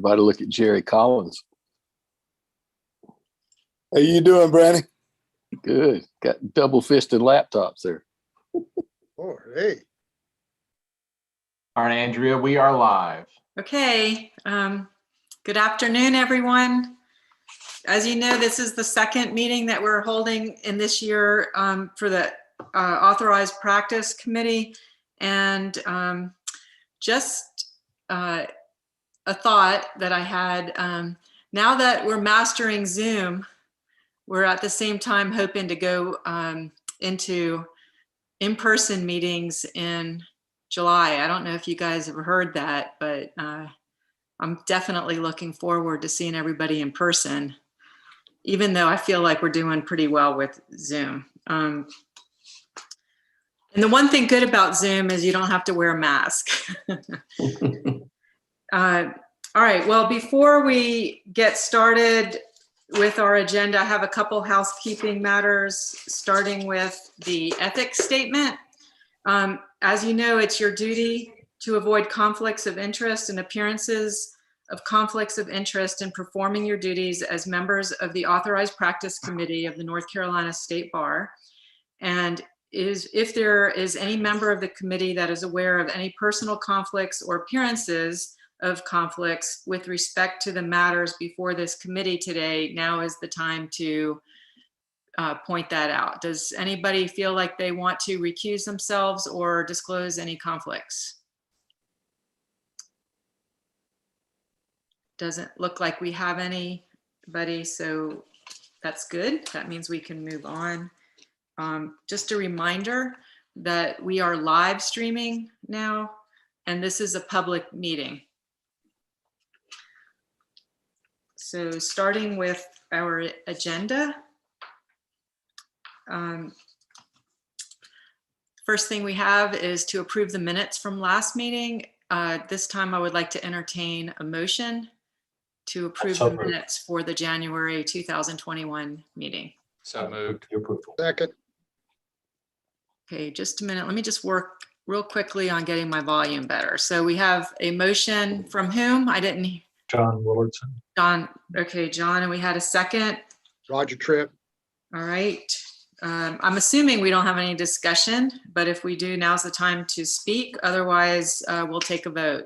everybody look at Jerry Collins. How you doing, Brandy? Good. Got double-fisted laptops there. Oh, hey. All right, Andrea, we are live. Okay. Good afternoon, everyone. As you know, this is the second meeting that we're holding in this year for the Authorized Practice Committee. And just a thought that I had, now that we're mastering Zoom, we're at the same time hoping to go into in-person meetings in July. I don't know if you guys have heard that, but I'm definitely looking forward to seeing everybody in person, even though I feel like we're doing pretty well with Zoom. And the one thing good about Zoom is you don't have to wear a mask. All right, well, before we get started with our agenda, I have a couple housekeeping matters, starting with the ethics statement. As you know, it's your duty to avoid conflicts of interest and appearances of conflicts of interest in performing your duties as members of the Authorized Practice Committee of the North Carolina State Bar. And if there is any member of the committee that is aware of any personal conflicts or appearances of conflicts with respect to the matters before this committee today, now is the time to point that out. Does anybody feel like they want to recuse themselves or disclose any conflicts? Doesn't look like we have anybody, so that's good. That means we can move on. Just a reminder that we are live streaming now, and this is a public meeting. So starting with our agenda, first thing we have is to approve the minutes from last meeting. This time I would like to entertain a motion to approve the minutes for the January 2021 meeting. So moved. Second. Okay, just a minute. Let me just work real quickly on getting my volume better. So we have a motion from whom? I didn't. John Willardson. John. Okay, John, and we had a second. Roger Tripp. All right. I'm assuming we don't have any discussion, but if we do, now's the time to speak. Otherwise, we'll take a vote.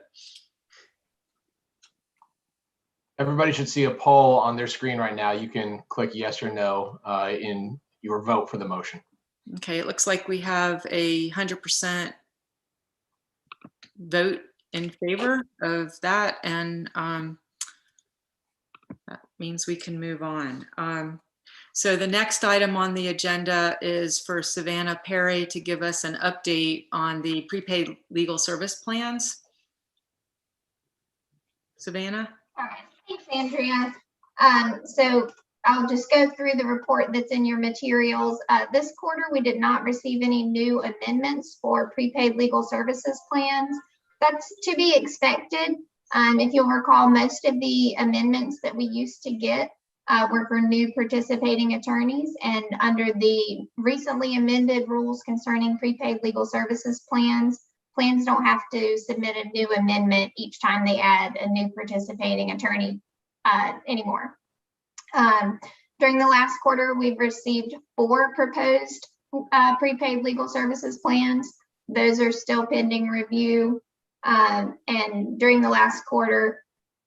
Everybody should see a poll on their screen right now. You can click yes or no in your vote for the motion. Okay, it looks like we have 100% vote in favor of that, and that means we can move on. So the next item on the agenda is for Savannah Perry to give us an update on the prepaid legal service plans. Savannah? All right, thanks, Andrea. So I'll just go through the report that's in your materials. This quarter, we did not receive any new amendments for prepaid legal services plans. That's to be expected. If you'll recall, most of the amendments that we used to get were for new participating attorneys, and under the recently amended rules concerning prepaid legal services plans don't have to submit a new amendment each time they add a new participating attorney anymore. During the last quarter, we've received 4 proposed prepaid legal services plans. Those are still pending review. And during the last quarter,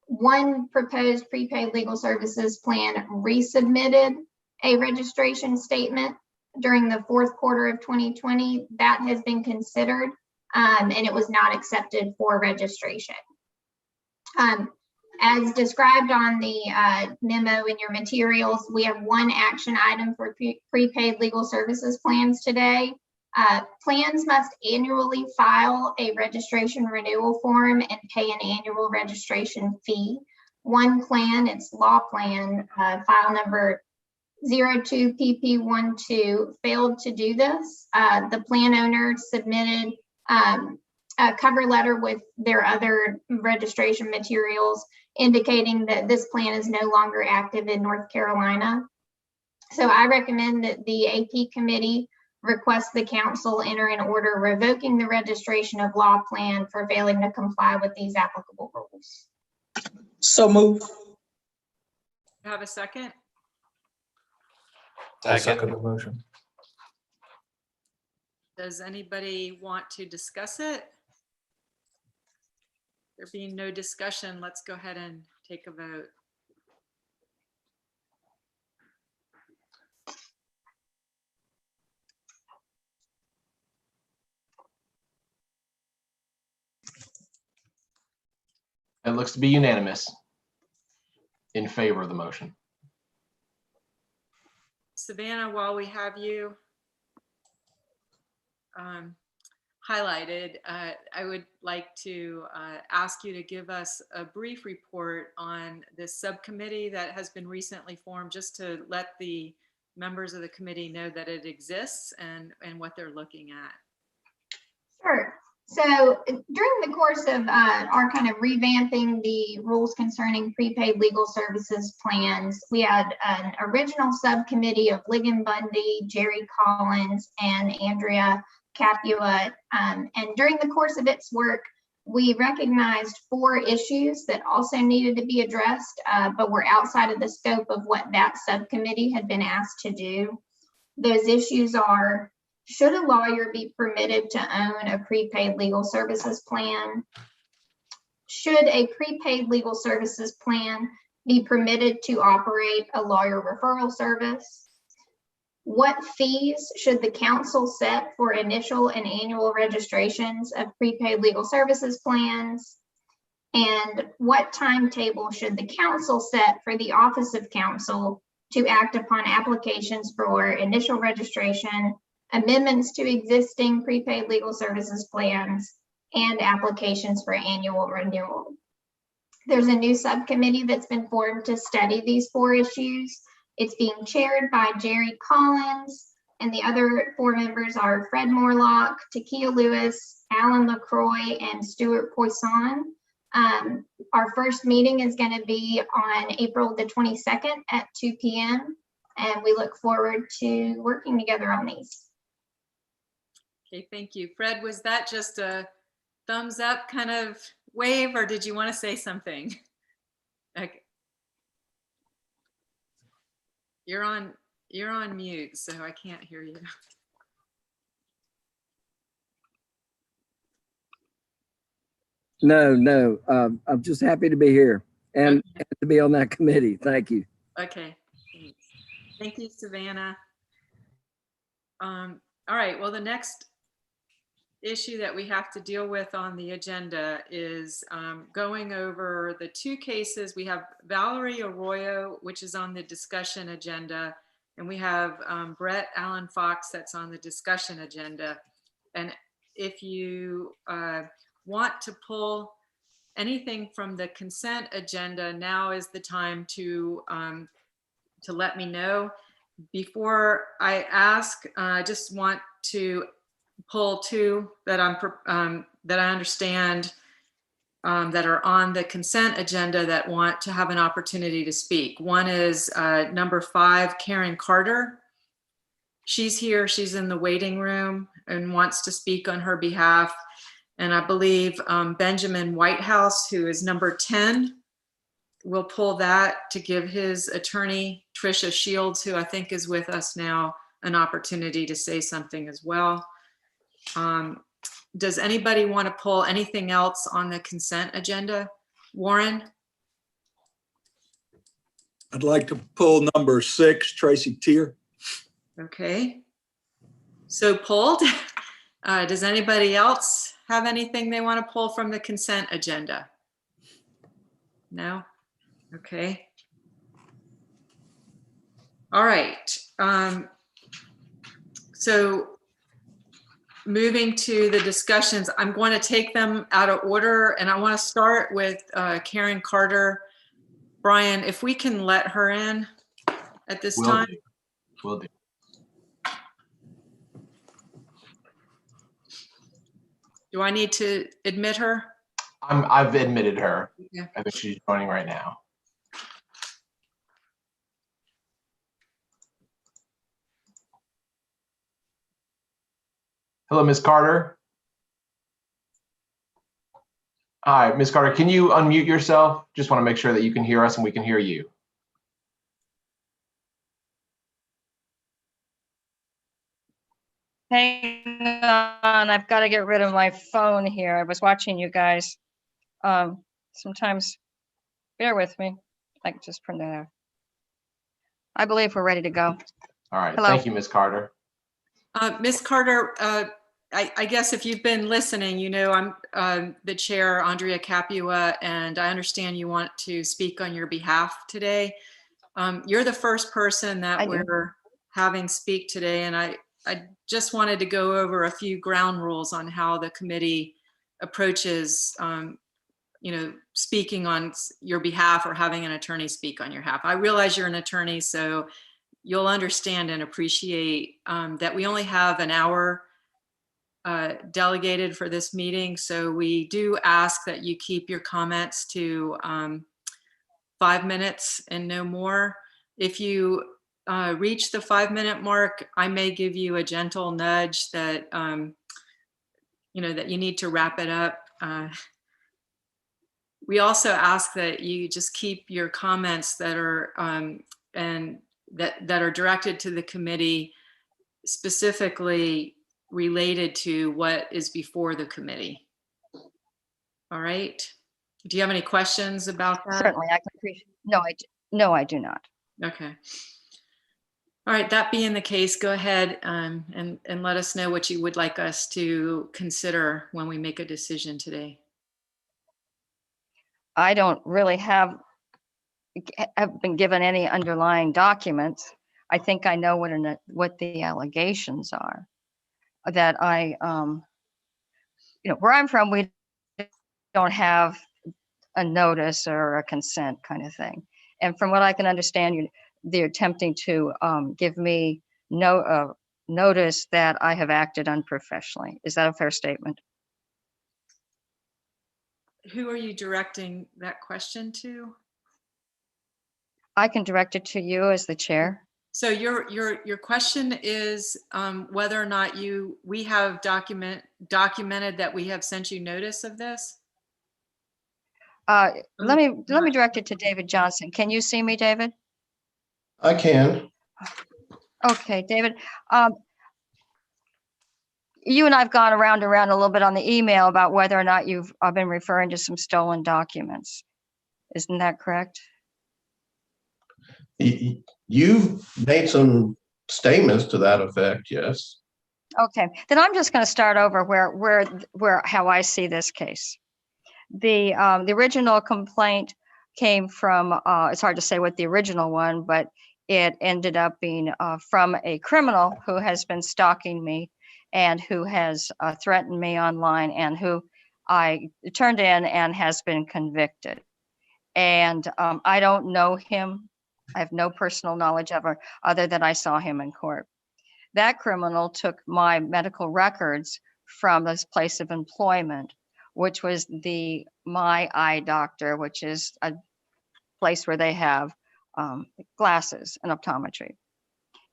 1 proposed prepaid legal services plan resubmitted a registration statement during the 4th quarter of 2020. That has been considered, and it was not accepted for registration. As described on the memo in your materials, we have 1 action item for prepaid legal services plans today. Plans must annually file a registration renewal form and pay an annual registration fee. 1 plan, its law plan, file number 02PP12, failed to do this. The plan owner submitted a cover letter with their other registration materials indicating that this plan is no longer active in North Carolina. So I recommend that the AP committee request the council enter an order revoking the registration of law plan for failing to comply with these applicable rules. So move. Have a second? I'll second the motion. Does anybody want to discuss it? There being no discussion, let's go ahead and take a vote. It looks to be unanimous in favor of the motion. Savannah, while we have you highlighted, I would like to ask you to give us a brief report on this subcommittee that has been recently formed, just to let the members of the committee know that it exists and what they're looking at. Sure. So during the course of our kind of revamping the rules concerning prepaid legal services plans, we had an original subcommittee of Ligon Bundy, Jerry Collins, and Andrea Capua. And during the course of its work, we recognized 4 issues that also needed to be addressed, but were outside of the scope of what that subcommittee had been asked to do. Those issues are: should a lawyer be permitted to own a prepaid legal services plan? Should a prepaid legal services plan be permitted to operate a lawyer referral service? What fees should the council set for initial and annual registrations of prepaid legal services plans? And what timetable should the council set for the Office of Counsel to act upon applications for initial registration, amendments to existing prepaid legal services plans, and applications for annual renewal? There's a new subcommittee that's been formed to study these 4 issues. It's being chaired by Jerry Collins, and the other 4 members are Fred Morlock, Takia Lewis, Alan LaCroix, and Stuart Poisson. Our first meeting is going to be on April the 22nd at 2 p.m. and we look forward to working together on these. Okay, thank you. Fred, was that just a thumbs up kind of wave, or did you want to say something? Okay. You're on mute, so I can't hear you. No. I'm just happy to be here and to be on that committee. Thank you. Okay, thanks. Thank you, Savannah. All right, well, the next issue that we have to deal with on the agenda is going over the 2 cases. We have Valerie Arroyo, which is on the discussion agenda, and we have Brett Allen Fox that's on the discussion agenda. And if you want to pull anything from the consent agenda, now is the time to let me know. Before I ask, I just want to pull 2 that that I understand that are on the consent agenda that want to have an opportunity to speak. One is number 5, Karen Carter. She's here, she's in the waiting room and wants to speak on her behalf. And I believe Benjamin Whitehouse, who is number 10, will pull that to give his attorney, Tricia Shields, who I think is with us now, an opportunity to say something as well. Does anybody want to pull anything else on the consent agenda? Warren? I'd like to pull number 6, Tracy Tier. Okay. So pulled. Does anybody else have anything they want to pull from the consent agenda? No? Okay. All right. So moving to the discussions, I'm going to take them out of order, and I want to start with Karen Carter. Brian, if we can let her in at this time. Will do. Do I need to admit her? I've admitted her. Yeah. I think she's joining right now. Hello, Ms. Carter. Hi, Ms. Carter, can you unmute yourself? Just want to make sure that you can hear us and we can hear you. Hang on, I've got to get rid of my phone here. I was watching you guys. Sometimes, bear with me. I can just print it out. I believe we're ready to go. All right, Hello. thank you, Ms. Carter. Ms. Carter, I guess if you've been listening, you know I'm the chair, Andrea Capua, and I understand you want to speak on your behalf today. You're the first person that I do. we're having speak today, and I just wanted to go over a few ground rules on how the committee approaches, you know, speaking on your behalf or having an attorney speak on your behalf. I realize you're an attorney, so you'll understand and appreciate that we only have an hour delegated for this meeting. So we do ask that you keep your comments to 5 minutes and no more. If you reach the 5-minute mark, I may give you a gentle nudge that, you know, that you need to wrap it up. We also ask that you just keep your comments that are and that are directed to the committee, specifically related to what is before the committee. All right. Do you have any questions about that? Certainly, I can appreciate. No, I do not. Okay. All right. That being the case, go ahead and let us know what you would like us to consider when we make a decision today. I don't really have been given any underlying documents. I think I know what the allegations are. That I, you know, where I'm from, we don't have a notice or a consent kind of thing. And from what I can understand, they're attempting to give me notice that I have acted unprofessionally. Is that a fair statement? Who are you directing that question to? I can direct it to you as the chair. So your question is whether or not we have documented that we have sent you notice of this? Let me direct it to David Johnson. Can you see me, David? I can. Okay, David. You and I've gone around a little bit on the email about whether or not you've been referring to some stolen documents. Isn't that correct? You've made some statements to that effect, yes. Okay, then I'm just going to start over how I see this case. The original complaint came from, it's hard to say what the original one, but it ended up being from a criminal who has been stalking me and who has threatened me online and who I turned in and has been convicted. And I don't know him. I have no personal knowledge of her other than I saw him in court. That criminal took my medical records from this place of employment, which was my eye doctor, which is a place where they have glasses and optometry.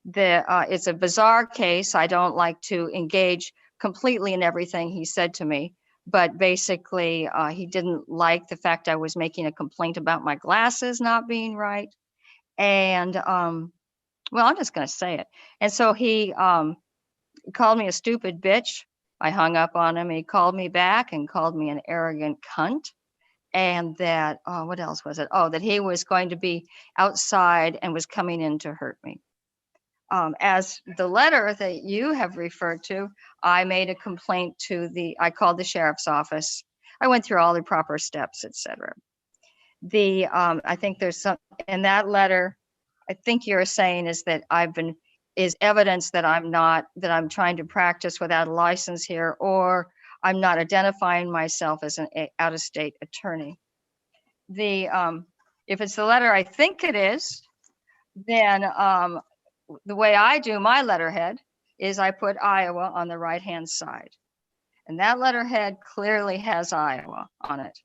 It's a bizarre case. I don't like to engage completely in everything he said to me, but basically he didn't like the fact I was making a complaint about my glasses not being right. And well, I'm just going to say it. And so he called me a stupid bitch. I hung up on him. He called me back and called me an arrogant cunt. And that, what else was it? Oh, that he was going to be outside and was coming in to hurt me. As the letter that you have referred to, I made a complaint I called the sheriff's office. I went through all the proper steps, etc. I think there's some in that letter. I think you're saying is that is evidence that I'm trying to practice without a license here, or I'm not identifying myself as an out-of-state attorney. If it's the letter I think it is, then the way I do my letterhead is I put Iowa on the right-hand side. And that letterhead clearly has Iowa on it.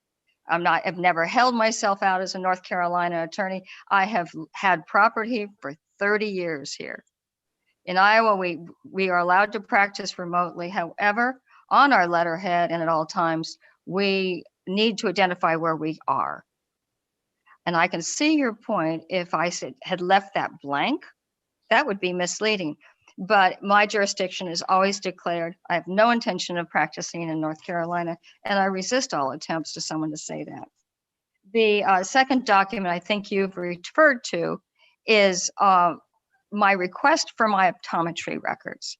I've never held myself out as a North Carolina attorney. I have had property for 30 years here. In Iowa, we are allowed to practice remotely. However, on our letterhead and at all times, we need to identify where we are. And I can see your point. If I had left that blank, that would be misleading. But my jurisdiction is always declared. I have no intention of practicing in North Carolina, and I resist all attempts to someone to say that. The second document I think you've referred to is my request for my optometry records.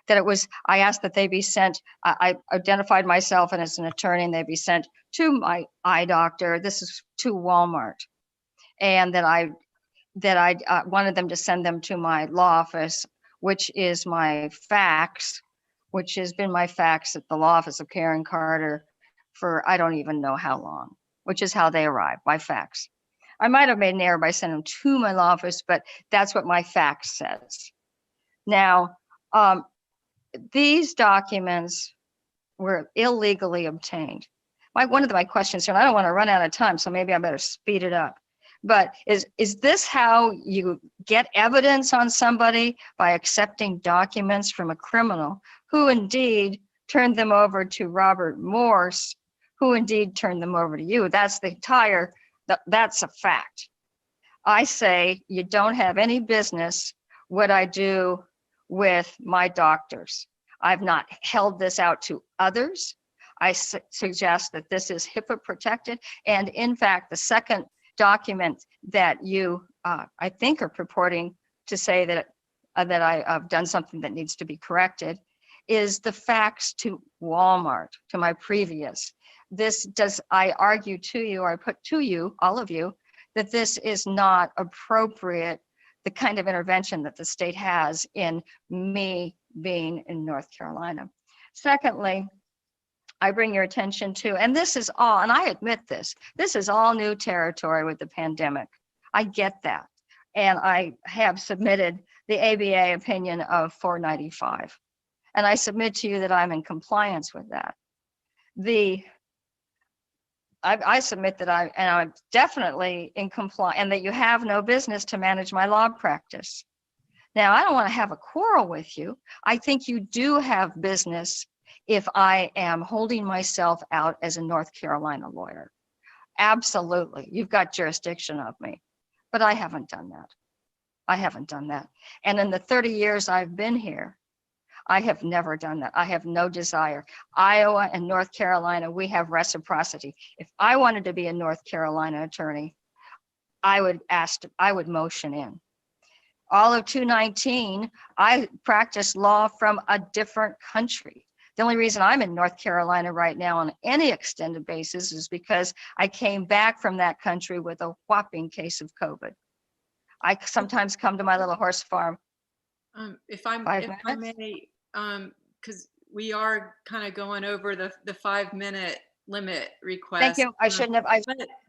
I asked that they be sent, I identified myself as an attorney, and they be sent to my eye doctor. This is to Walmart. And that I wanted them to send them to my law office, which is my fax, which has been my fax at the law office of Karen Carter for I don't even know how long, which is how they arrive, by fax. I might have made an error by sending them to my law office, but that's what my fax says. Now, these documents were illegally obtained. One of my questions here, and I don't want to run out of time, so maybe I better speed it up. But is this how you get evidence on somebody, by accepting documents from a criminal who indeed turned them over to Robert Morse, who indeed turned them over to you? That's a fact. I say you don't have any business what I do with my doctors. I've not held this out to others. I suggest that this is HIPAA protected. And in fact, the second document that you, I think, are purporting to say that I've done something that needs to be corrected is the fax to Walmart, to my previous. I argue to you, or I put to you, all of you, that this is not appropriate, the kind of intervention that the state has in me being in North Carolina. Secondly, I bring your attention to, and this is all, and I admit this is all new territory with the pandemic. I get that. And I have submitted the ABA opinion of 495. And I submit to you that I'm in compliance with that. I submit that I'm definitely in compliance, and that you have no business to manage my law practice. Now, I don't want to have a quarrel with you. I think you do have business if I am holding myself out as a North Carolina lawyer. Absolutely. You've got jurisdiction of me, but I haven't done that. I haven't done that. And in the 30 years I've been here, I have never done that. I have no desire. Iowa and North Carolina, we have reciprocity. If I wanted to be a North Carolina attorney, I would motion in. All of 2019, I practiced law from a different country. The only reason I'm in North Carolina right now on any extended basis is because I came back from that country with a whopping case of COVID. I sometimes come to my little horse farm. If I may, because we are kind of going over the 5-minute limit request. Thank you. I shouldn't have.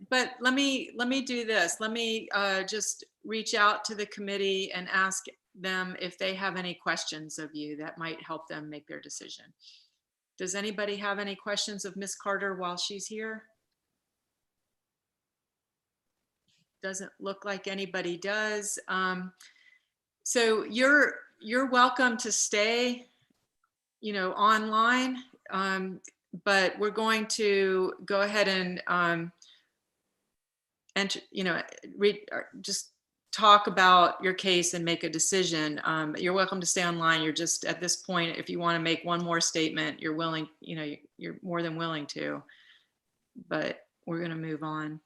But let me do this. Let me just reach out to the committee and ask them if they have any questions of you that might help them make their decision. Does anybody have any questions of Ms. Carter while she's here? Doesn't look like anybody does. So you're welcome to stay, online, but we're going to go ahead and just talk about your case and make a decision. You're welcome to stay online. You're just at this point, if you want to make one more statement, you're willing, you're more than willing to, but we're going to move on.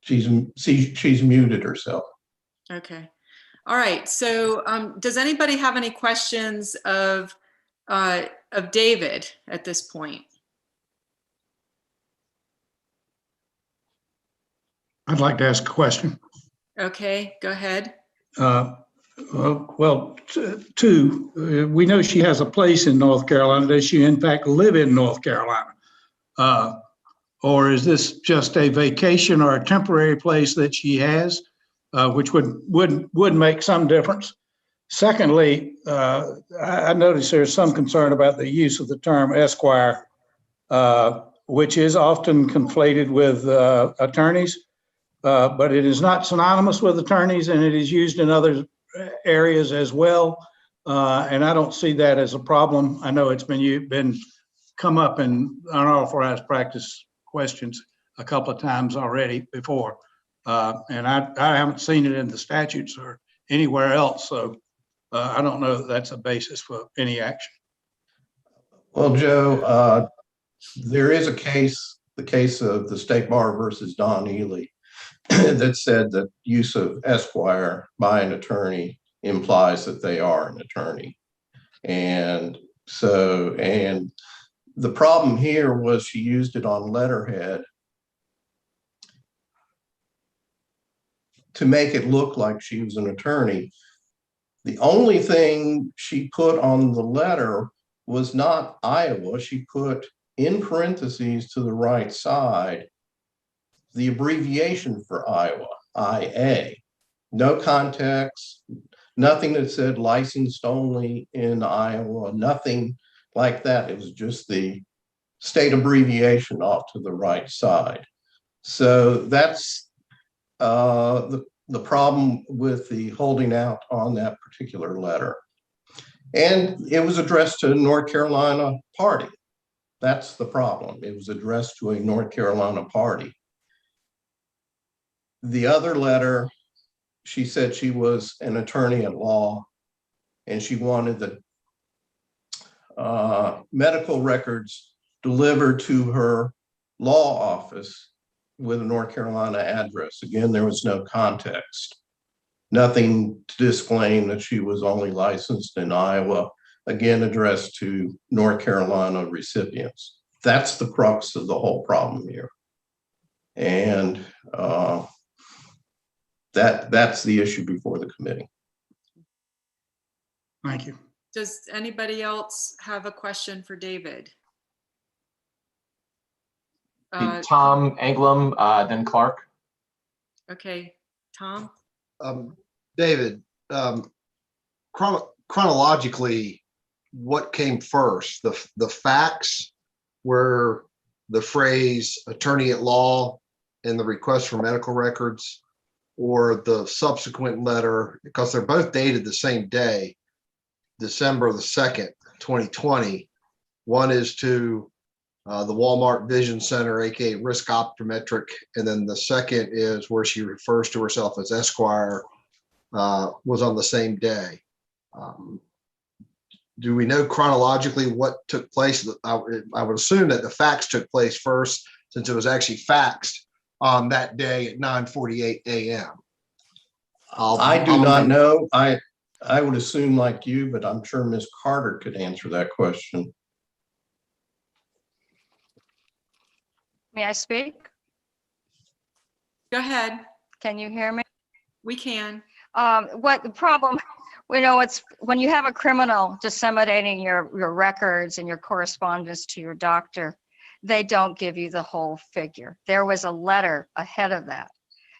She's muted herself. Okay. All right. So does anybody have any questions of David at this point? I'd like to ask a question. Okay, go ahead. Two, we know she has a place in North Carolina. Does she in fact live in North Carolina? Or is this just a vacation or a temporary place that she has, which would make some difference? Secondly, I noticed there's some concern about the use of the term esquire, which is often conflated with attorneys, but it is not synonymous with attorneys, and it is used in other areas as well. And I don't see that as a problem. I know it's been come up in unauthorized practice questions a couple of times already before. And I haven't seen it in the statutes or anywhere else. So I don't know that that's a basis for any action. Well, Joe, there is a case, the case of the State Bar versus Don Ely, that said that use of Esquire by an attorney implies that they are an attorney. And so, and the problem here was she used it on letterhead to make it look like she was an attorney. The only thing she put on the letter was not Iowa. She put in parentheses to the right side the abbreviation for Iowa, IA. No context, nothing that said licensed only in Iowa, nothing like that. It was just the state abbreviation off to the right side. So that's the problem with the holding out on that particular letter. And it was addressed to a North Carolina party. That's the problem. It was addressed to a North Carolina party. The other letter, she said she was an attorney at law and she wanted the medical records delivered to her law office with a North Carolina address. Again, there was no context. Nothing to disclaim that she was only licensed in Iowa, again, addressed to North Carolina recipients. That's the crux of the whole problem here. And that's the issue before the committee. Thank you. Does anybody else have a question for David? Tom Anglem, then Clark. Okay, Tom? David, chronologically, what came first? The facts were the phrase attorney at law and the request for medical records, or the subsequent letter, because they're both dated the same day, December the 2nd, 2020. One is to the Walmart Vision Center, aka Risk Optometric, and then the second is where she refers to herself as Esquire, was on the same day. Do we know chronologically what took place? I would assume that the fax took place first, since it was actually faxed on that day at 9:48 a.m. I do not know. I would assume like you, but I'm sure Ms. Carter could answer that question. May I speak? Go ahead. Can you hear me? We can. What the problem, it's when you have a criminal disseminating your records and your correspondence to your doctor, they don't give you the whole figure. There was a letter ahead of that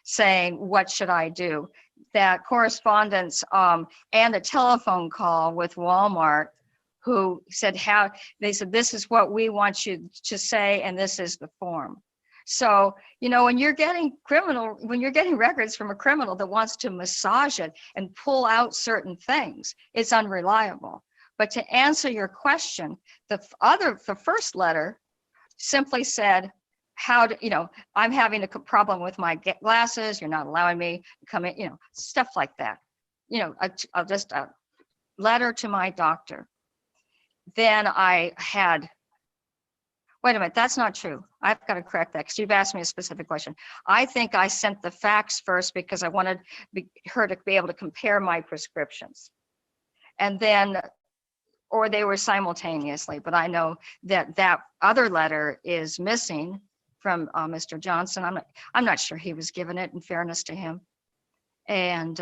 saying, what should I do? That correspondence and a telephone call with Walmart, who said they said, this is what we want you to say, and this is the form. So, when you're getting records from a criminal that wants to massage it and pull out certain things, it's unreliable. But to answer your question, the first letter simply said, I'm having a problem with my glasses. You're not allowing me to come in, stuff like that. Just a letter to my doctor. Then I had, wait a minute, that's not true. I've got to correct that because you've asked me a specific question. I think I sent the fax first because I wanted her to be able to compare my prescriptions. And then, or they were simultaneously, but I know that other letter is missing from Mr. Johnson. I'm not sure he was given it, in fairness to him. And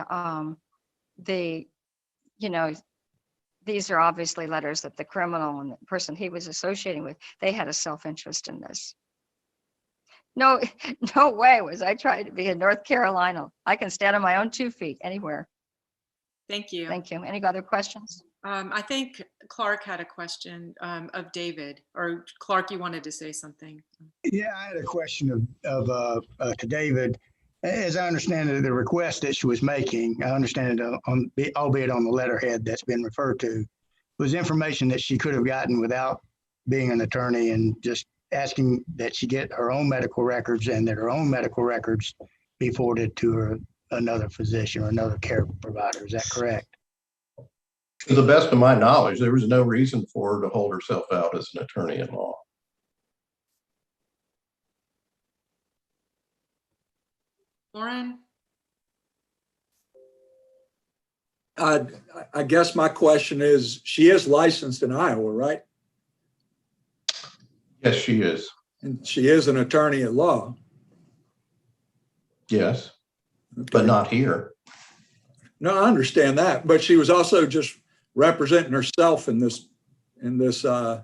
these are obviously letters that the criminal and the person he was associating with, they had a self-interest in this. No way was I trying to be in North Carolina. I can stand on my own 2 feet anywhere. Thank you. Thank you. Any other questions? I think Clark had a question of David, or Clark, you wanted to say something. Yeah, I had a question of to David. As I understand it, the request that she was making, I understand it albeit on the letterhead that's been referred to, was information that she could have gotten without being an attorney, and just asking that she get her own medical records and that her own medical records be forwarded to another physician or another care provider. Is that correct? To the best of my knowledge, there was no reason for her to hold herself out as an attorney at law. Lauren? I guess my question is, she is licensed in Iowa, right? Yes, she is. And she is an attorney at law. Yes, Okay. but not here. No, I understand that, but she was also just representing herself in this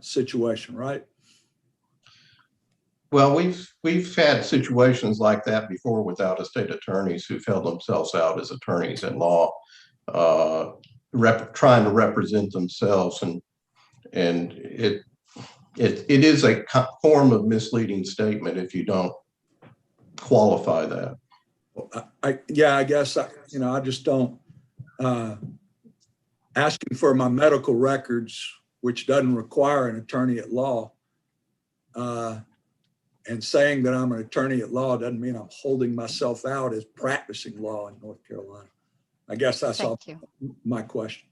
situation, right? Well, we've had situations like that before with out-of-state attorneys who've held themselves out as attorneys at law, trying to represent themselves, and it is a form of misleading statement if you don't qualify that. I guess I just don't asking for my medical records, which doesn't require an attorney at law, and saying that I'm an attorney at law doesn't mean I'm holding myself out as practicing law in North Carolina. I guess that's all my question.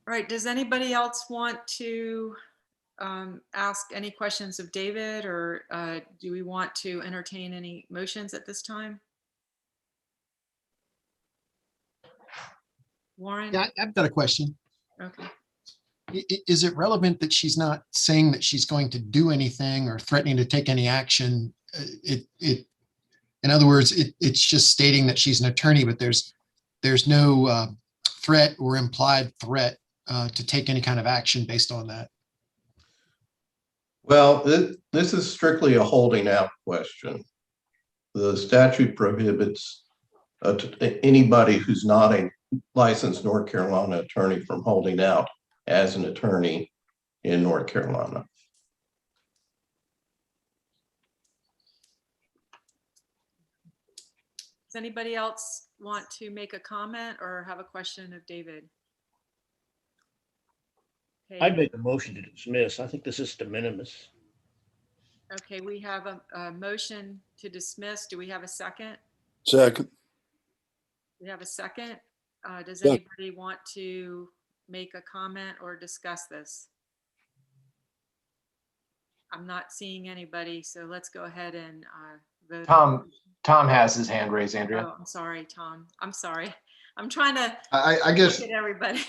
All right, does anybody else want to ask any questions of David, or do we want to entertain any motions at this time? Warren? Yeah, I've got a question. Okay. Is it relevant that she's not saying that she's going to do anything or threatening to take any action? In other words, it's just stating that she's an attorney, but there's no threat or implied threat to take any kind of action based on that. Well, this is strictly a holding out question. The statute prohibits anybody who's not a licensed North Carolina attorney from holding out as an attorney in North Carolina. Does anybody else want to make a comment or have a question of David? Okay. I'd make a motion to dismiss. I think this is de minimis. Okay, we have a motion to dismiss. Do we have a second? Second. We have a second. Does Second. anybody want to make a comment or discuss this? I'm not seeing anybody, so let's go ahead and vote. Tom has his hand raised, Andrea. Oh, I'm sorry, Tom. I'm sorry. I'm trying to I guess, look at everybody.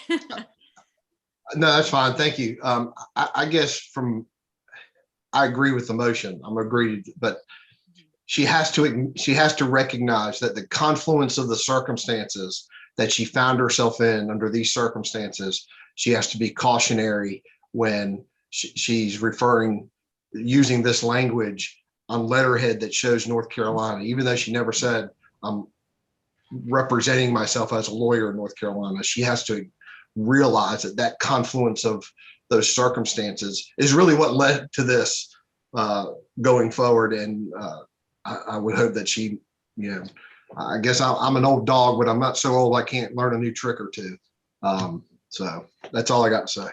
no, that's fine. Thank you. I guess I agree with the motion. I'm agreed, but she has to recognize that the confluence of the circumstances that she found herself in under these circumstances, she has to be cautionary when she's using this language on letterhead that shows North Carolina, even though she never said, I'm representing myself as a lawyer in North Carolina. She has to realize that confluence of those circumstances is really what led to this going forward. And I would hope that she, I guess I'm an old dog, but I'm not so old I can't learn a new trick or two. So that's all I got to say.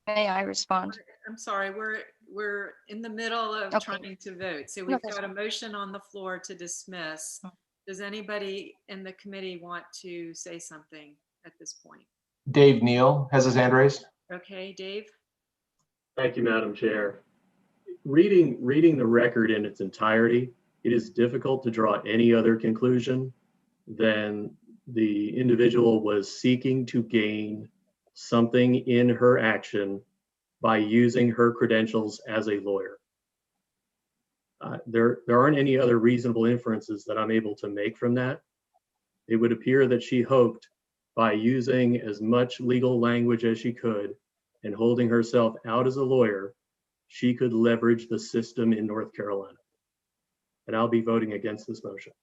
May I respond? I'm sorry, we're in the middle of trying to vote. So we've got a motion on the floor to dismiss. Does anybody in the committee want to say something at this point? Dave Neal has his hand raised. Okay, Dave? Thank you, Madam Chair. Reading the record in its entirety, it is difficult to draw any other conclusion than the individual was seeking to gain something in her action by using her credentials as a lawyer. There aren't any other reasonable inferences that I'm able to make from that. It would appear that she hoped by using as much legal language as she could and holding herself out as a lawyer, she could leverage the system in North Carolina. And I'll be voting against this motion.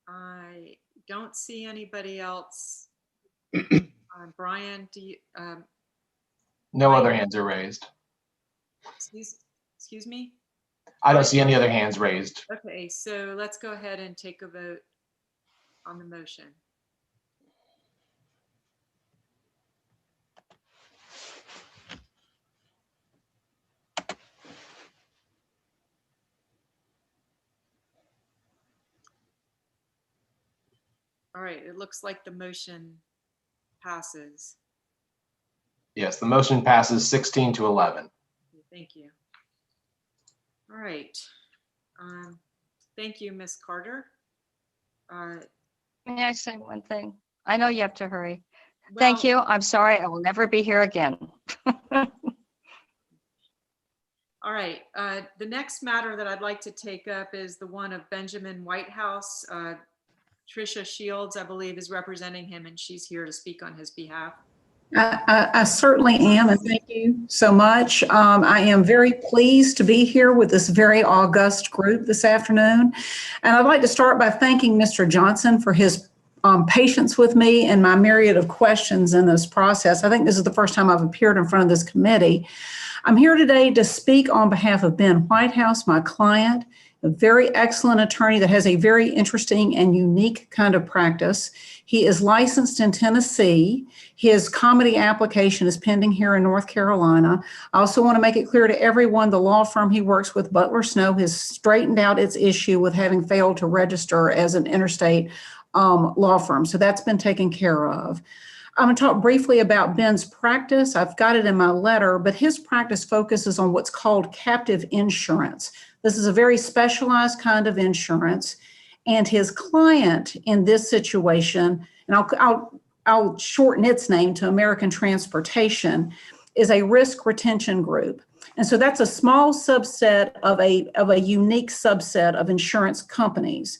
I don't see anybody else. Brian, do you? No other hands are raised. Excuse me? I don't see any other hands raised. Okay, so let's go ahead and take a vote on the motion. All right, it looks like the motion passes. Yes, the motion passes 16-11. Thank you. All right. Thank you, Ms. Carter. May I say one thing? I know you have to hurry. Thank you. I'm sorry. I will never be here again. All right. The next matter that I'd like to take up is the one of Benjamin Whitehouse. Tricia Shields, I believe, is representing him, and she's here to speak on his behalf. I certainly am, and thank you so much. I am very pleased to be here with this very august group this afternoon. And I'd like to start by thanking Mr. Johnson for his patience with me and my myriad of questions in this process. I think this is the first time I've appeared in front of this committee. I'm here today to speak on behalf of Ben Whitehouse, my client, a very excellent attorney that has a very interesting and unique kind of practice. He is licensed in Tennessee. His comedy application is pending here in North Carolina. I also want to make it clear to everyone, the law firm he works with, Butler Snow, has straightened out its issue with having failed to register as an interstate law firm. So that's been taken care of. I'm going to talk briefly about Ben's practice. I've got it in my letter, but his practice focuses on what's called captive insurance. This is a very specialized kind of insurance. And his client in this situation, and I'll shorten its name to American Transportation, is a risk retention group. And so that's a small subset of a unique subset of insurance companies.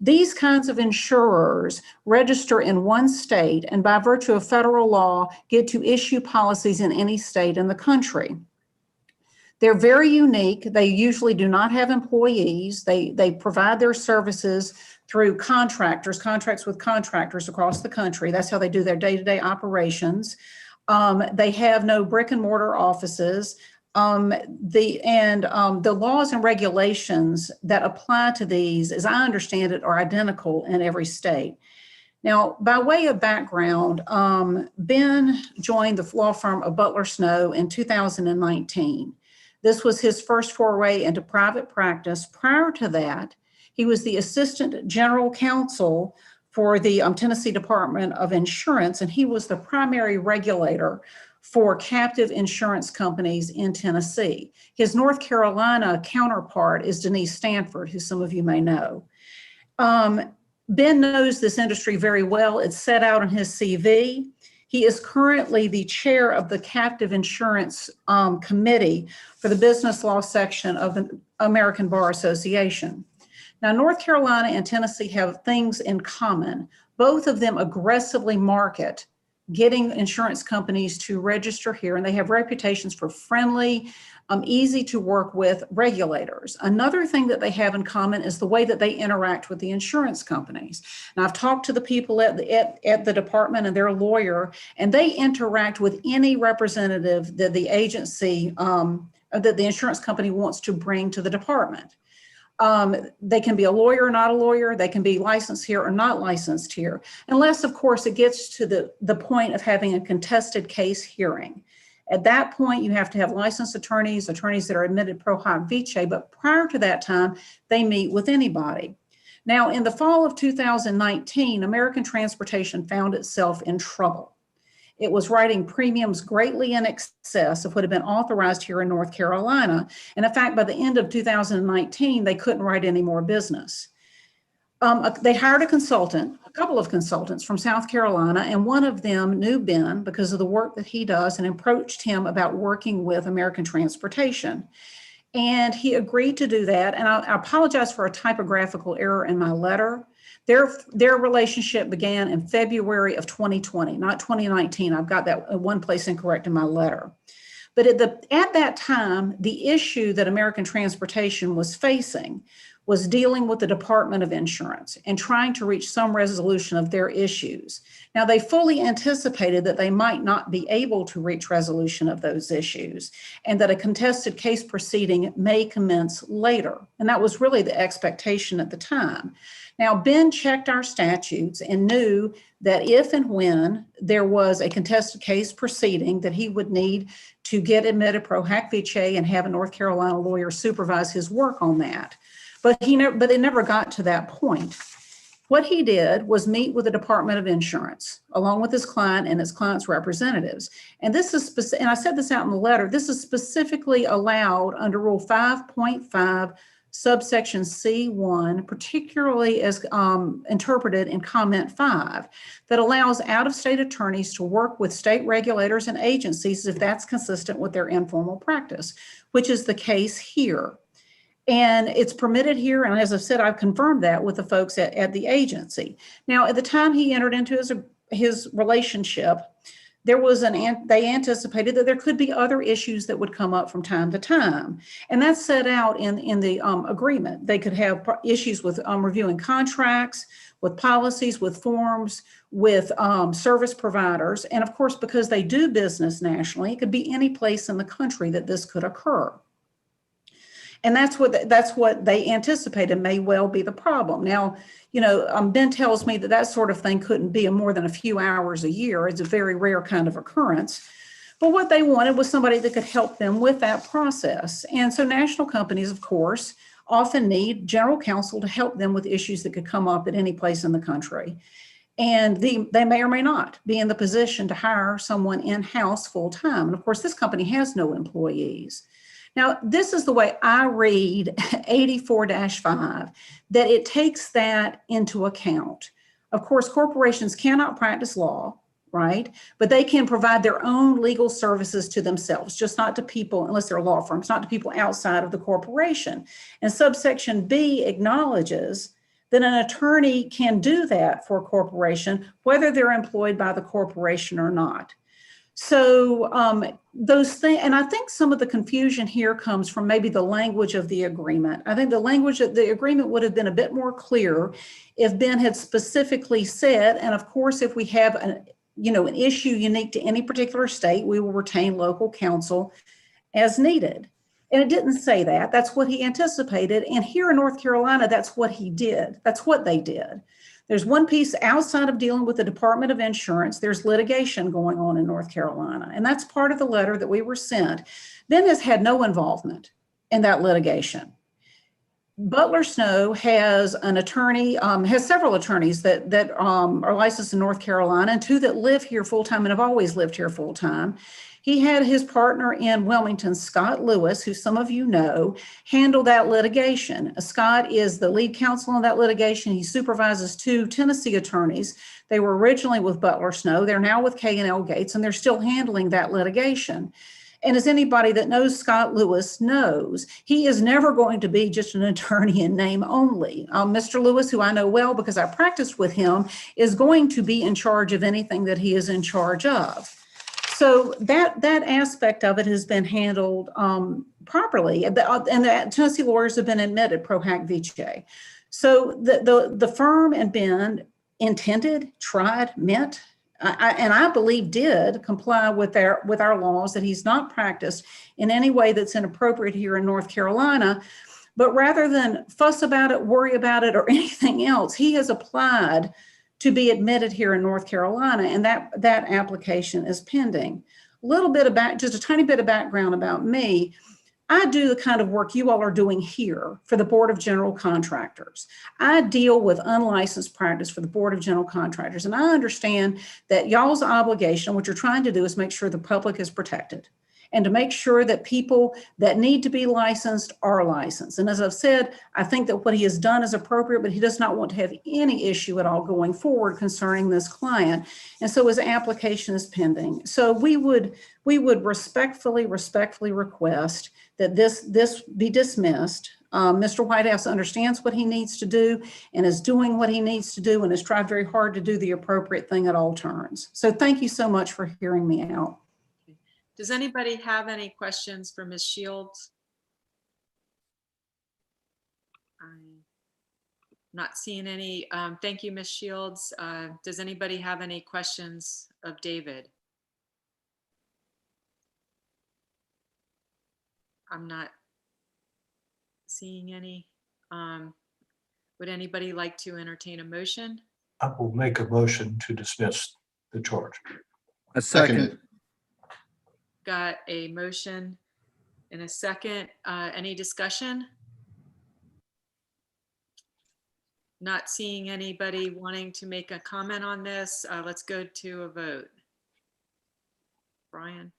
These kinds of insurers register in one state and by virtue of federal law get to issue policies in any state in the country. They're very unique. They usually do not have employees. They provide their services through contracts with contractors across the country. That's how they do their day-to-day operations. They have no brick and mortar offices. The laws and regulations that apply to these, as I understand it, are identical in every state. Now, by way of background, Ben joined the law firm of Butler Snow in 2019. This was his first foray into private practice. Prior to that, he was the assistant general counsel for the Tennessee Department of Insurance, and he was the primary regulator for captive insurance companies in Tennessee. His North Carolina counterpart is Denise Stanford, who some of you may know. Ben knows this industry very well. It's set out on his CV. He is currently the chair of the Captive Insurance Committee for the Business Law section of the American Bar Association. Now, North Carolina and Tennessee have things in common. Both of them aggressively market getting insurance companies to register here, and they have reputations for friendly, easy to work with regulators. Another thing that they have in common is the way that they interact with the insurance companies. Now, I've talked to the people at the department and their lawyer, and they interact with any representative that the agency, that the insurance company wants to bring to the department. They can be a lawyer or not a lawyer. They can be licensed here or not licensed here, unless, of course, it gets to the point of having a contested case hearing. At that point, you have to have licensed attorneys that are admitted pro hac vice, but prior to that time, they meet with anybody. Now, in the fall of 2019, American Transportation found itself in trouble. It was writing premiums greatly in excess of what had been authorized here in North Carolina. And in fact, by the end of 2019, they couldn't write any more business. They hired a couple of consultants from South Carolina, and one of them knew Ben because of the work that he does and approached him about working with American Transportation. And he agreed to do that. And I apologize for a typographical error in my letter. Their relationship began in February of 2020, not 2019. I've got that one place incorrect in my letter. But at that time, the issue that American Transportation was facing was dealing with the Department of Insurance and trying to reach some resolution of their issues. Now, they fully anticipated that they might not be able to reach resolution of those issues and that a contested case proceeding may commence later. And that was really the expectation at the time. Now, Ben checked our statutes and knew that if and when there was a contested case proceeding, that he would need to get admitted pro hac vice and have a North Carolina lawyer supervise his work on that. But it never got to that point. What he did was meet with the Department of Insurance, along with his client and his client's representatives. And this is, and I said this out in the letter, this is specifically allowed under Rule 5.5, subsection C1, particularly as interpreted in comment 5, that allows out-of-state attorneys to work with state regulators and agencies if that's consistent with their informal practice, which is the case here. And it's permitted here. And as I've said, I've confirmed that with the folks at the agency. Now, at the time he entered into his relationship, they anticipated that there could be other issues that would come up from time to time. And that's set out in the agreement. They could have issues with reviewing contracts, with policies, with forms, with service providers. And of course, because they do business nationally, it could be any place in the country that this could occur. And that's what they anticipated may well be the problem. Now, Ben tells me that sort of thing couldn't be more than a few hours a year. It's a very rare kind of occurrence. But what they wanted was somebody that could help them with that process. And so national companies, of course, often need general counsel to help them with issues that could come up at any place in the country. And they may or may not be in the position to hire someone in-house full-time. And of course, this company has no employees. Now, this is the way I read 84-5, that it takes that into account. Of course, corporations cannot practice law, right? But they can provide their own legal services to themselves, just not to people, unless they're law firms, not to people outside of the corporation. And subsection B acknowledges that an attorney can do that for a corporation, whether they're employed by the corporation or not. So those things, and I think some of the confusion here comes from maybe the language of the agreement. I think the language of the agreement would have been a bit more clear if Ben had specifically said, and of course, if we have an issue unique to any particular state, we will retain local counsel as needed. And it didn't say that. That's what he anticipated. And here in North Carolina, that's what he did. That's what they did. There's one piece outside of dealing with the Department of Insurance. There's litigation going on in North Carolina. And that's part of the letter that we were sent. Ben has had no involvement in that litigation. Butler Snow has an attorney, has several attorneys that are licensed in North Carolina, and two that live here full-time and have always lived here full-time. He had his partner in Wilmington, Scott Lewis, who some of you know, handle that litigation. Scott is the lead counsel in that litigation. He supervises two Tennessee attorneys. They were originally with Butler Snow. They're now with K&L Gates, and they're still handling that litigation. And as anybody that knows Scott Lewis knows, he is never going to be just an attorney in name only. Mr. Lewis, who I know well because I practiced with him, is going to be in charge of anything that he is in charge of. So that aspect of it has been handled properly, and the Tennessee lawyers have been admitted pro hac vice. So the firm and Ben intended, tried, meant, and I believe did comply with our laws, that he's not practiced in any way that's inappropriate here in North Carolina. But rather than fuss about it, worry about it, or anything else, he has applied to be admitted here in North Carolina, and that application is pending. Just a tiny bit of background about me. I do the kind of work you all are doing here for the Board of General Contractors. I deal with unlicensed practice for the Board of General Contractors, and I understand that y'all's obligation, what you're trying to do, is make sure the public is protected and to make sure that people that need to be licensed are licensed. And as I've said, I think that what he has done is appropriate, but he does not want to have any issue at all going forward concerning this client. And so his application is pending. So we would respectfully request that this be dismissed. Mr. Whitehouse understands what he needs to do and is doing what he needs to do and has tried very hard to do the appropriate thing at all turns. So thank you so much for hearing me out. Does anybody have any questions for Ms. Shields? Not seeing any. Thank you, Ms. Shields. Does anybody have any questions of David? I'm not seeing any. Would anybody like to entertain a motion? I will make a motion to dismiss the charge. A second. Got a motion and a second. Any discussion? Not seeing anybody wanting to make a comment on this. Let's go to a vote. Brian?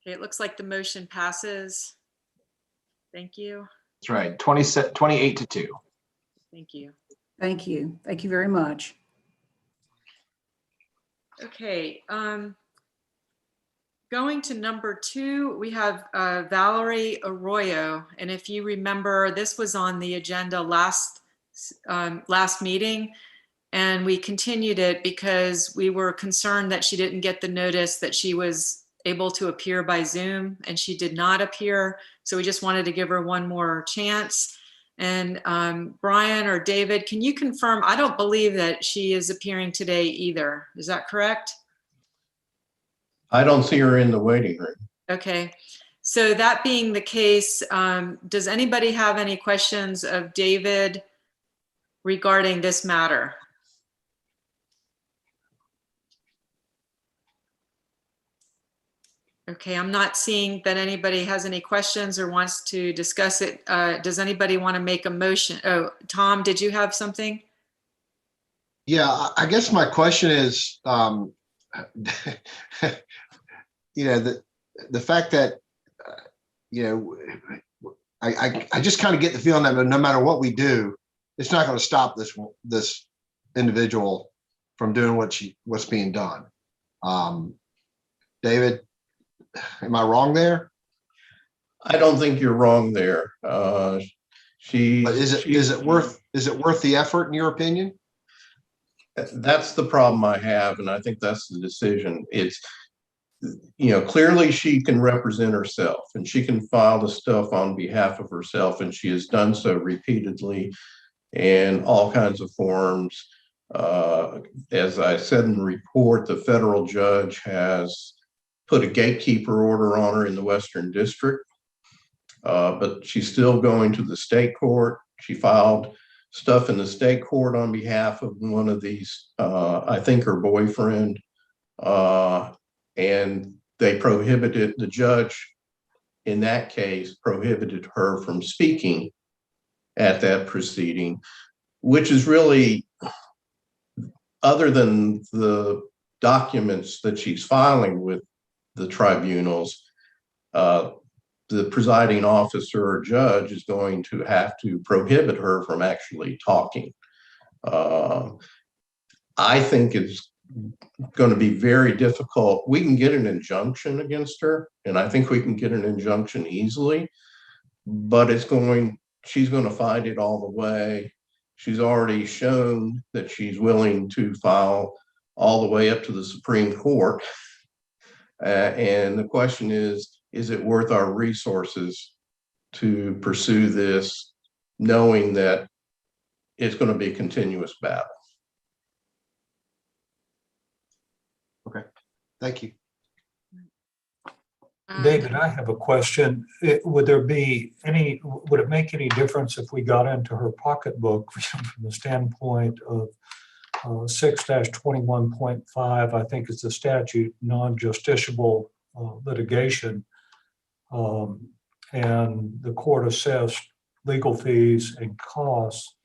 Okay, it looks like the motion passes. Thank you. That's right. 28-2. Thank you. Thank you. Thank you very much. Okay, going to number 2, we have Valerie Arroyo. And if you remember, this was on the agenda last meeting, and we continued it because we were concerned that she didn't get the notice that she was able to appear by Zoom, and she did not appear. So we just wanted to give her one more chance. And Brian or David, can you confirm? I don't believe that she is appearing today either. Is that correct? I don't see her in the waiting room. Okay. So that being the case, does anybody have any questions of David regarding this matter? Okay, I'm not seeing that anybody has any questions or wants to discuss it. Does anybody want to make a motion? Oh, Tom, did you have something? Yeah, I guess my question is, the fact that, I just kind of get the feeling that no matter what we do, it's not going to stop this individual from doing what's being done. David, am I wrong there? I don't think you're wrong there. But is it worth the effort in your opinion? That's the problem I have, and I think that's the decision. It's, clearly she can represent herself and she can file the stuff on behalf of herself, and she has done so repeatedly in all kinds of forms. As I said in the report, the federal judge has put a gatekeeper order on her in the Western District, but she's still going to the state court. She filed stuff in the state court on behalf of one of these, I think her boyfriend, and the judge in that case prohibited her from speaking at that proceeding, which is really, other than the documents that she's filing with the tribunals, the presiding officer or judge is going to have to prohibit her from actually talking. I think it's going to be very difficult. We can get an injunction against her, and I think we can get an injunction easily, but she's going to fight it all the way. She's already shown that she's willing to file all the way up to the Supreme Court. And the question is it worth our resources to pursue this, knowing that it's going to be a continuous battle? Okay, thank you. David, I have a question. Would it make any difference if we got into her pocketbook from the standpoint of 6-21.5, I think it's the statute, non-justiciable litigation, and the court assessed legal fees and costs?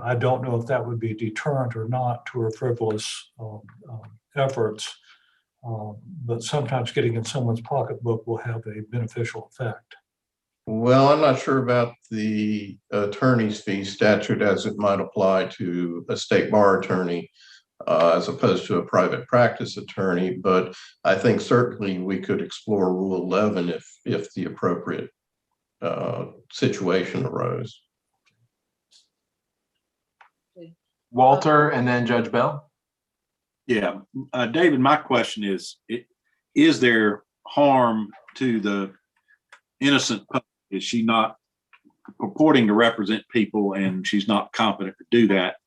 I don't know if that would be a deterrent or not to her frivolous efforts, but sometimes getting in someone's pocketbook will have a beneficial effect. Well, I'm not sure about the attorney's fee statute as it might apply to a state bar attorney as opposed to a private practice attorney, but I think certainly we could explore Rule 11 if the appropriate situation arose. Walter and then Judge Bell. Yeah, David, my question is there harm to the innocent public? Is she not purporting to represent people and she's not competent to do that?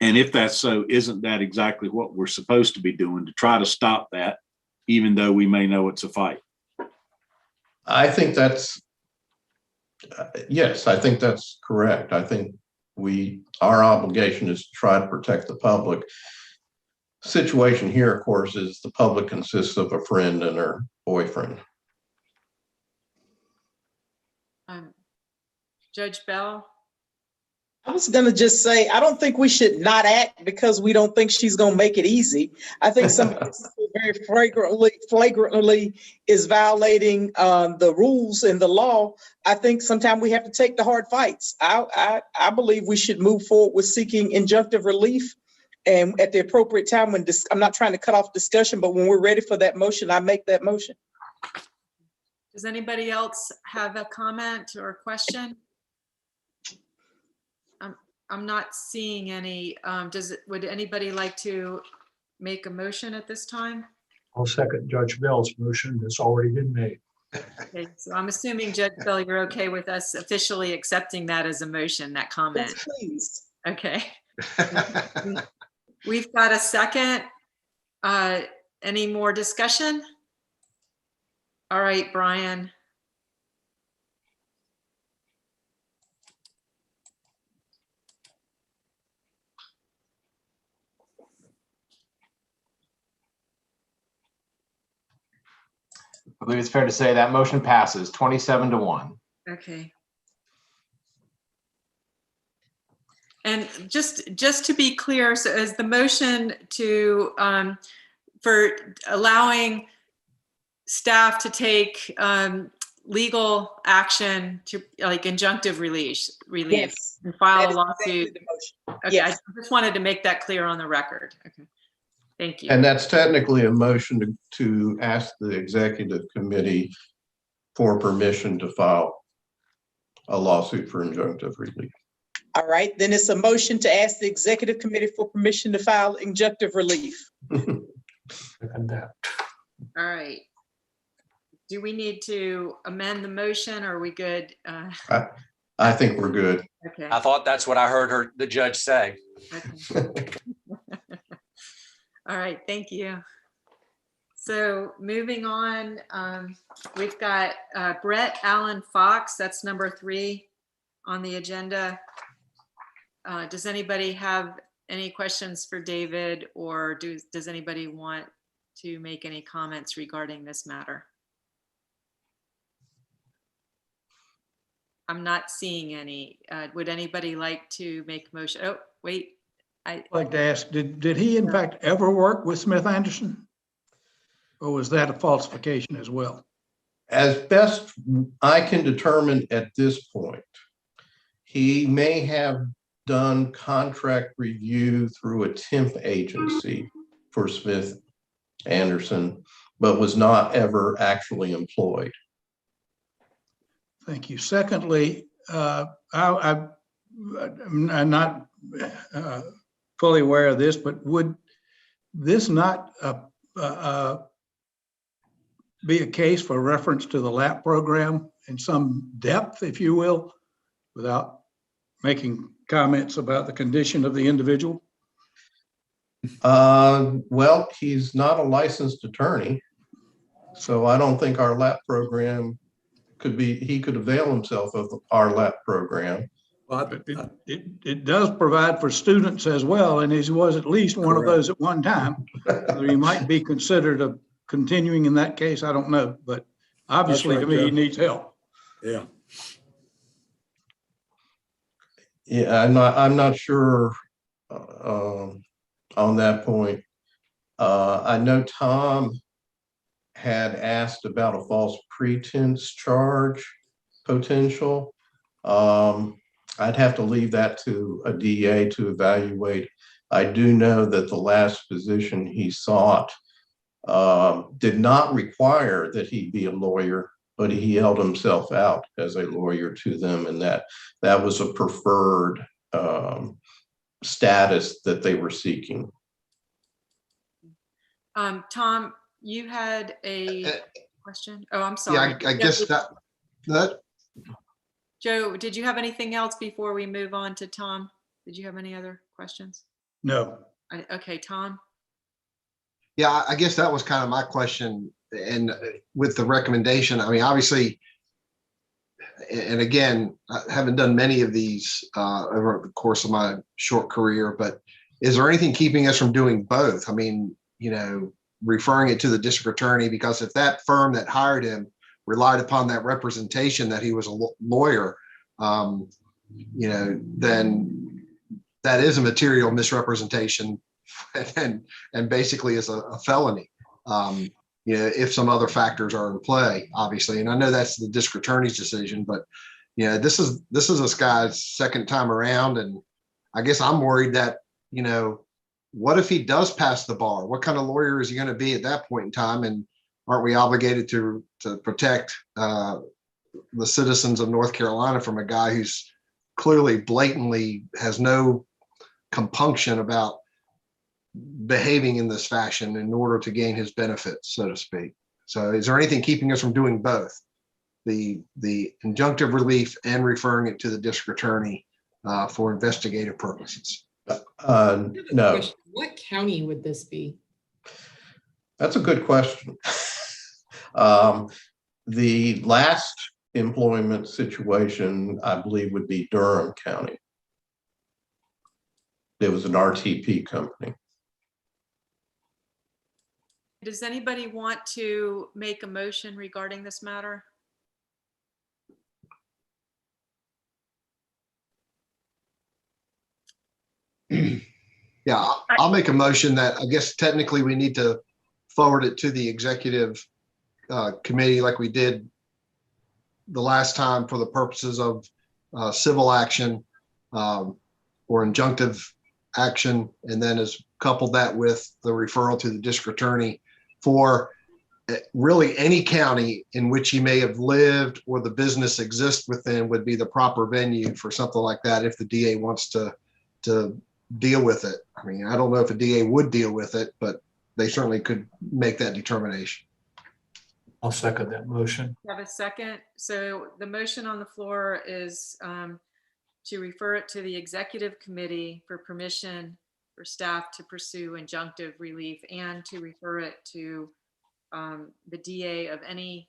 And if that's so, isn't that exactly what we're supposed to be doing to try to stop that, even though we may know it's a fight? I think that's, yes, I think that's correct. I think our obligation is to try to protect the public. Situation here, of course, is the public consists of a friend and her boyfriend. Judge Bell? I was going to just say, I don't think we should not act because we don't think she's going to make it easy. I think somebody very flagrantly is violating the rules and the law. I think sometimes we have to take the hard fights. I believe we should move forward with seeking injunctive relief. And at the appropriate time, when I'm not trying to cut off discussion, but when we're ready for that motion, I make that motion. Does anybody else have a comment or a question? I'm not seeing any. Would anybody like to make a motion at this time? I'll second Judge Bell's motion. It's already been made. Okay, so I'm assuming, Judge Bell, you're okay with us officially accepting that as a motion, that comment? Yes, please. Okay. We've got a second. Any more discussion? All right, Brian. I believe it's fair to say that motion passes 27-1. Okay. And just to be clear, so is the motion to for allowing staff to take legal action to like injunctive relief Yes, and file that a is lawsuit? exactly the motion. Okay, Yes. I just wanted to make that clear on the record. Okay, thank you. And that's technically a motion to ask the executive committee for permission to file a lawsuit for injunctive relief. All right, then it's a motion to ask the executive committee for permission to file injunctive relief. Second that. All right. Do we need to amend the motion or are we good? I think we're good. Okay. I thought that's what I heard the judge say. Okay. All right, thank you. So moving on, we've got Brett Allen Fox, that's number 3 on the agenda. Does anybody have any questions for David, or does anybody want to make any comments regarding this matter? I'm not seeing any. Would anybody like to make a motion? Oh, wait. I'd like to ask, did he in fact ever work with Smith Anderson? Or was that a falsification as well? As best I can determine at this point, he may have done contract review through a temp agency for Smith Anderson, but was not ever actually employed. Thank you. Secondly, I'm not fully aware of this, but would this not be a case for reference to the LAP program in some depth, if you will, without making comments about the condition of the individual? Well, he's not a licensed attorney, so I don't think our LAP program he could avail himself of our LAP program. But it does provide for students as well, and he was at least one of those at one time. So he might be considered a continuing in that case. I don't know, but obviously to me, he needs help. Yeah. Yeah, I'm not sure on that point. I know Tom had asked about a false pretense charge potential. I'd have to leave that to a DA to evaluate. I do know that the last position he sought did not require that he be a lawyer, but he held himself out as a lawyer to them, and that was a preferred status that they were seeking. Tom, you had a question? Oh, I'm Yeah, sorry. I guess that Joe, did you have anything else before we move on to Tom? Did you have any other questions? No. Okay, Tom? Yeah, I guess that was kind of my question. And with the recommendation, I mean, obviously, and again, I haven't done many of these over the course of my short career, but is there anything keeping us from doing both? I mean, referring it to the district attorney, because if that firm that hired him relied upon that representation that he was a lawyer, then that is a material misrepresentation and basically is a felony. If some other factors are in play, obviously, and I know that's the district attorney's decision, but this is this guy's second time around, and I guess I'm worried that what if he does pass the bar? What kind of lawyer is he going to be at that point in time? And aren't we obligated to protect the citizens of North Carolina from a guy who's clearly blatantly has no compunction about behaving in this fashion in order to gain his benefits, so to speak? So is there anything keeping us from doing both, the injunctive relief and referring it to the district attorney for investigative purposes? No. What county would this be? That's a good question. The last employment situation, I believe, would be Durham County. There was an RTP company. Does anybody want to make a motion regarding this matter? Yeah, I'll make a motion that I guess technically we need to forward it to the executive committee like we did the last time for the purposes of civil action or injunctive action, and then is coupled that with the referral to the district attorney for really any county in which he may have lived or the business exists within would be the proper venue for something like that if the DA wants to deal with it. I mean, I don't know if a DA would deal with it, but they certainly could make that determination. I'll second that motion. Have a second. So the motion on the floor is to refer it to the executive committee for permission for staff to pursue injunctive relief and to refer it to the DA of any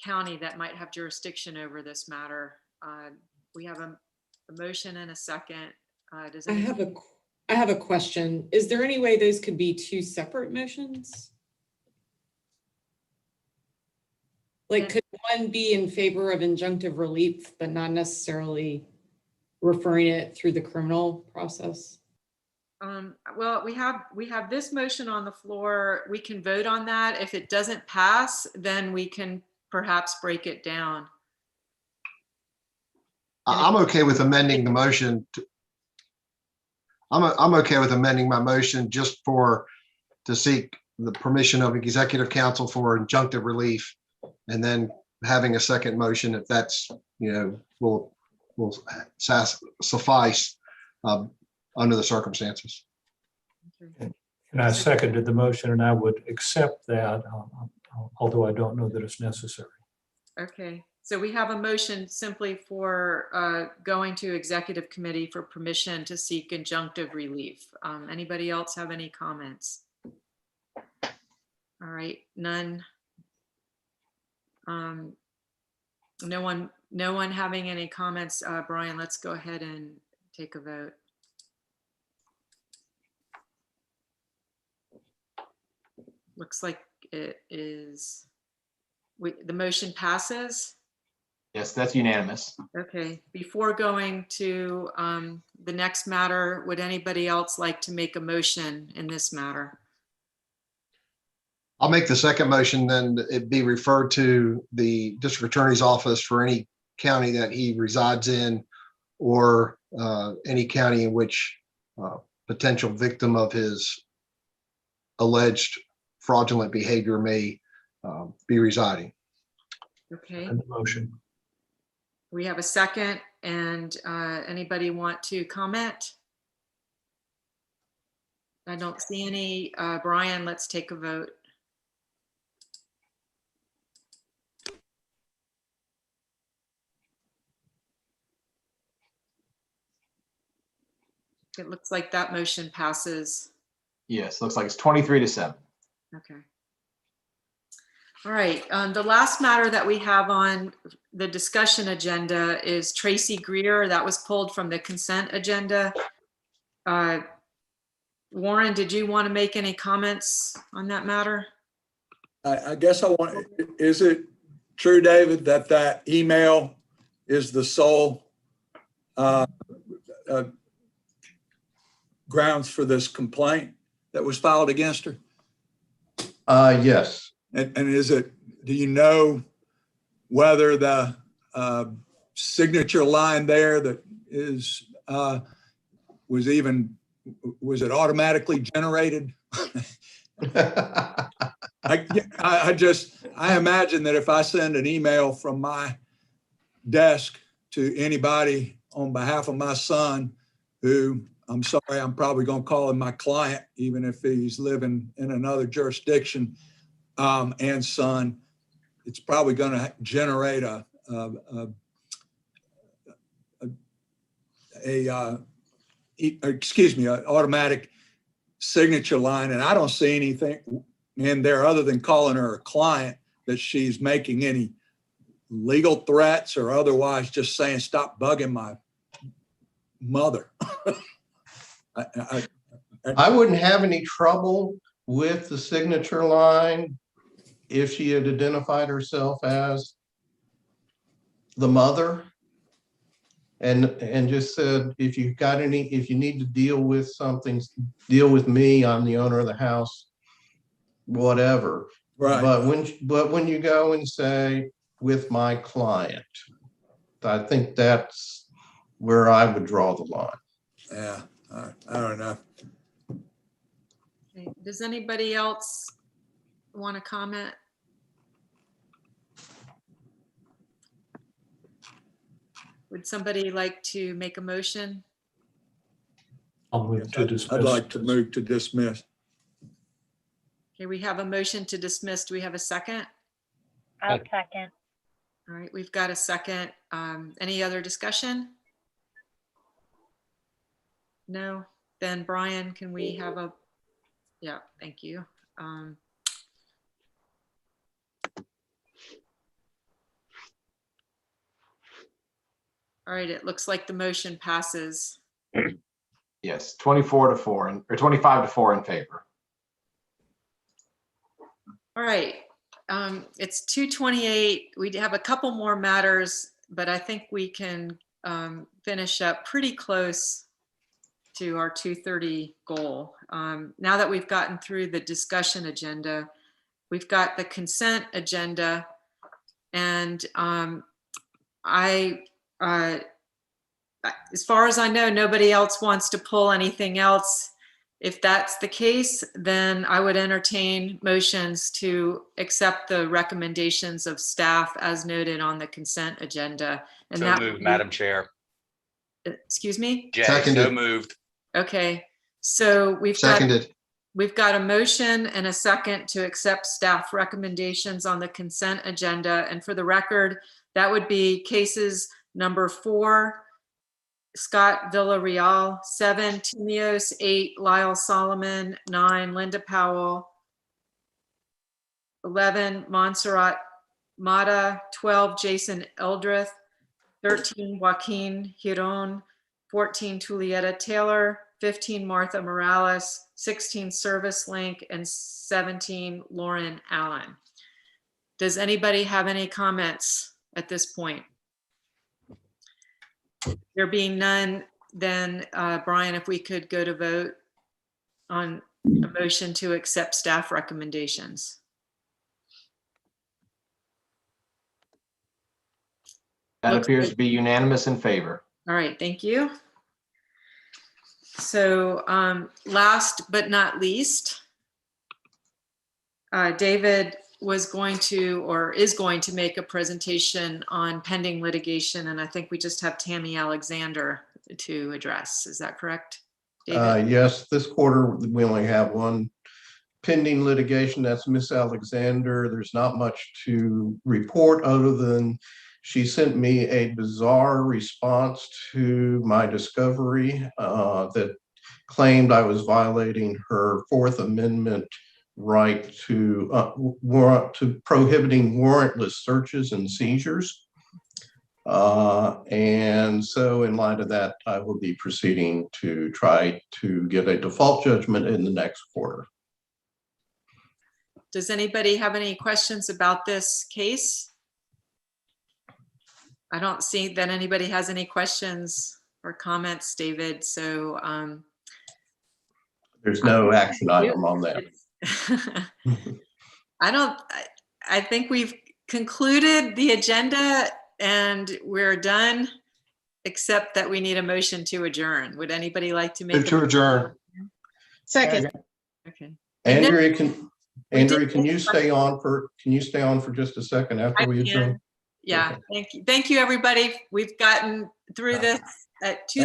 county that might have jurisdiction over this matter. We have a motion and a second. I have a question. Is there any way those could be two separate motions? Like, could one be in favor of injunctive relief, but not necessarily referring it through the criminal process? Well, we have this motion on the floor. We can vote on that. If it doesn't pass, then we can perhaps break it down. I'm okay with amending the motion. I'm okay with amending my motion just to seek the permission of executive counsel for injunctive relief, and then having a second motion if that's will suffice under the circumstances. And I seconded the motion, and I would accept that, although I don't know that it's necessary. Okay, so we have a motion simply for going to executive committee for permission to seek injunctive relief. Anybody else have any comments? All right, none. No one having any comments. Brian, let's go ahead and take a vote. Looks like it is, the motion passes. Yes, that's unanimous. Okay, before going to the next matter, would anybody else like to make a motion in this matter? I'll make the second motion, then it be referred to the district attorney's office for any county that he resides in, or any county in which potential victim of his alleged fraudulent behavior may be residing. Okay. And the motion. We have a second, and anybody want to comment? I don't see any. Brian, let's take a vote. It looks like that motion passes. Yes, looks like it's 23-7. Okay. All right, the last matter that we have on the discussion agenda is Tracy Greer. That was pulled from the consent agenda. Warren, did you want to make any comments on that matter? I guess is it true, David, that that email is the sole grounds for this complaint that was filed against her? Yes. And is it, do you know whether the signature line there that is, was it automatically generated? I imagine that if I send an email from my desk to anybody on behalf of my son, who I'm sorry, I'm probably going to call him my client, even if he's living in another jurisdiction, and son, it's probably going to generate an automatic signature line. And I don't see anything in there other than calling her a client that she's making any legal threats or otherwise just saying, stop bugging my mother. I wouldn't have any trouble with the signature line if she had identified herself as the mother and just said, if you need to deal with something, deal with me, I'm the owner of the house, whatever. Right. But when you go and say with my client, I think that's where I would draw the line. Yeah, I don't know. Okay. Does anybody else want to comment? Would somebody like to make a motion? I'll move to dismiss. I'd like to move to dismiss. Okay, we have a motion to dismiss. Do we have a second? I'll second. All right, we've got a second. Any other discussion? No? Then Brian, can we have a, yeah, thank you. All right, it looks like the motion passes. Yes, 24-4 or 25-4 in favor. All right, it's 2:28. We have a couple more matters, but I think we can finish up pretty close to our 2:30 goal. Now that we've gotten through the discussion agenda, we've got the consent agenda, and as far as I know, nobody else wants to pull anything else. If that's the case, then I would entertain motions to accept the recommendations of staff as noted on the consent agenda. And So that moved, Madam Chair. Excuse me? Jay, Seconded. so moved. Okay, so we've Seconded. got a motion and a second to accept staff recommendations on the consent agenda. And for the record, that would be cases number 4, Scott Villarreal, 7, Timios, 8, Lyle Solomon, 9, Linda Powell, 11, Montserrat Mata, 12, Jason Eldrith, 13, Joaquin Giron, 14, Julieta Taylor, 15, Martha Morales, 16, Service Link, and 17, Lauren Allen. Does anybody have any comments at this point? There being none, then Brian, if we could go to vote on a motion to accept staff recommendations. That Looks appears like- to be unanimous in favor. All right, thank you. So last but not least, David was going to, or is going to, make a presentation on pending litigation, and I think we just have Tammy Alexander to address. Is that correct? David? Yes, this quarter, we only have one pending litigation. That's Miss Alexander. There's not much to report other than she sent me a bizarre response to my discovery that claimed I was violating her Fourth Amendment right to prohibiting warrantless searches and seizures. And so in light of that, I will be proceeding to try to get a default judgment in the next quarter. Does anybody have any questions about this case? I don't see that anybody has any questions or comments, David, so There's no action item on that. I think we've concluded the agenda and we're done, except that we need a motion to adjourn. Would anybody like to make? Move to adjourn. Second. Okay. Andrea, can you stay on for just a second after we adjourn? Yeah, thank you. Thank you, everybody. We've gotten through this at 2:30.